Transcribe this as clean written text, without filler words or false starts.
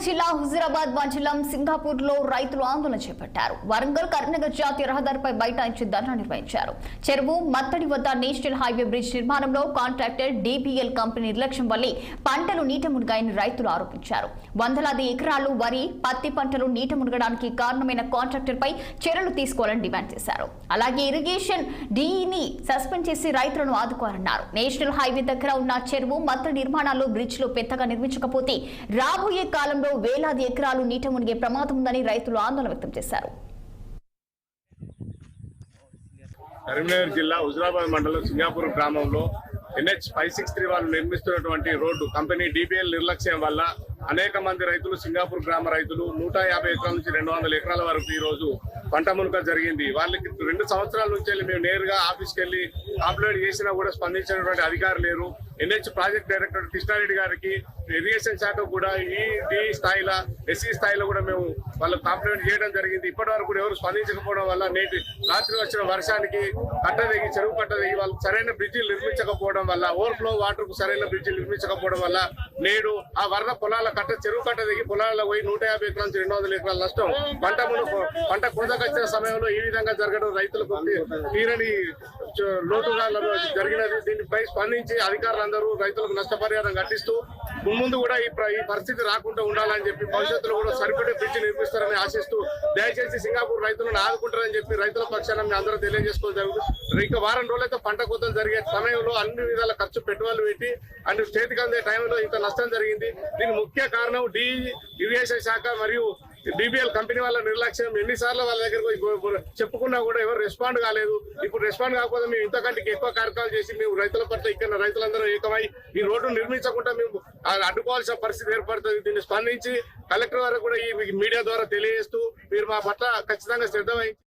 జిల్లా హుజూరాబాద్ మండలం సింగాపూర్ లో రైతులు ఆందోళన చేపట్టారు. వరంగల్ కరీంనగర్ జాతీయ రహదారిపై బైఠాయించి ధర్నా నిర్వహించారు. చెరువు మత్తడి వద్ద నేషనల్ హైవే బ్రిడ్జ్ నిర్మాణంలో కాంట్రాక్టర్ డిబిఎల్ కంపెనీ నిర్లక్ష్యం వల్ల పంటలు నీట మునిగాయని రైతులు ఆరోపించారు. వందలాది ఎకరాలు వరి, పత్తి పంటలు నీట మునగడానికి కారణమైన కాంట్రాక్టర్ పై చర్యలు తీసుకోవాలని డిమాండ్ చేశారు. అలాగే ఇరిగేషన్ డిఈని సస్పెండ్ చేసి రైతులను ఆదుకోవాలన్నారు. నేషనల్ హైవే దగ్గర ఉన్న చెరువు మత్తడి నిర్మాణాల్లో బ్రిడ్జ్ లో పెద్దగా నిర్మించకపోతే రాబోయే కాలంలో వేలాది ఎకరాలు నీట మునిగే ప్రమాదం ఉందని రైతులు ఆందోళన వ్యక్తం చేశారు. కరీంనగర్ జిల్లా హుజూరాబాద్ మండలం సింగాపూర్ గ్రామంలో NH 563 వాళ్ళు నిర్మిస్తున్నటువంటి రోడ్డు కంపెనీ DBL నిర్లక్ష్యం వల్ల అనేక మంది రైతులు, సింగాపూర్ గ్రామ రైతులు 150 ఎకరాల నుంచి 200 ఎకరాల వరకు ఈ రోజు పంట మునక జరిగింది. వాళ్ళకి 2 సంవత్సరాల నుంచి మేము నేరుగా ఆఫీస్కి వెళ్ళి కంప్లైంట్ చేసినా కూడా స్పందించినటువంటి అధికారులు లేరు. NH ప్రాజెక్ట్ డైరెక్టర్ కృష్ణారెడ్డి గారికి, ఇరిగేషన్ శాఖ కూడా ఈ స్థాయిలో, SC స్థాయిలో కూడా మేము వాళ్ళకు కంప్లైంట్ చేయడం జరిగింది. ఇప్పటి వరకు కూడా ఎవరు స్పందించకపోవడం వల్ల నేటి రాత్రి వచ్చిన వర్షానికి కట్టదిగి, చెరువు కట్టదిగి వాళ్ళకి సరైన బ్రిడ్జిలు నిర్మించకపోవడం వల్ల, ఓవర్ఫ్లో వాటర్ కు సరైన బ్రిడ్జిలు నిర్మించకపోవడం వల్ల నేడు ఆ వరద పొలాల చెరువు కట్టదిగి పొలాల్లో పోయి 150 ఎకరాల నుంచి 200 ఎకరాల నష్టం, పంట కోతకొచ్చిన సమయంలో ఈ విధంగా జరగడం రైతులకు తీరని లోటుగా జరిగినది. దీనిపై స్పందించి అధికారులందరూ రైతులకు నష్టపరిహారం కట్టిస్తూ ముందు కూడా ఈ పరిస్థితి రాకుండా ఉండాలని చెప్పి భవిష్యత్తులో కూడా సరిపడే బ్రిడ్జ్ నిర్మిస్తారని ఆశిస్తూ దయచేసి సింగాపూర్ రైతులను ఆదుకుంటారని చెప్పి రైతుల పక్షాన అందరూ తెలియజేసుకోవడం జరుగుతుంది. ఇంకా వారం రోజులైతే పంట కోతలు జరిగే సమయంలో అన్ని విధాల ఖర్చు పెట్టుబడులు పెట్టి అన్ని చేతికి అందే టైంలో ఇంత నష్టం జరిగింది. దీని ముఖ్య కారణం ఇరిగేషన్ శాఖ మరియు DBL కంపెనీ వాళ్ళ నిర్లక్ష్యం. ఎన్నిసార్లు వాళ్ళ దగ్గరకు చెప్పుకున్నా కూడా ఎవరు రెస్పాండ్ కాలేదు. ఇప్పుడు రెస్పాండ్ కాకపోతే మేము ఇంతకంటే ఎక్కువ కార్యక్రమాలు చేసి మేము రైతుల పట్ల ఇక్కడ రైతులందరూ ఏకమై ఈ రోడ్డు నిర్మించకుండా మేము అడ్డుకోవాల్సిన పరిస్థితి ఏర్పడుతుంది. దీన్ని స్పందించి కలెక్టర్ వరకు కూడా ఈ మీడియా ద్వారా తెలియజేస్తూ మీరు మా పట్ల ఖచ్చితంగా శ్రద్ధ వహించి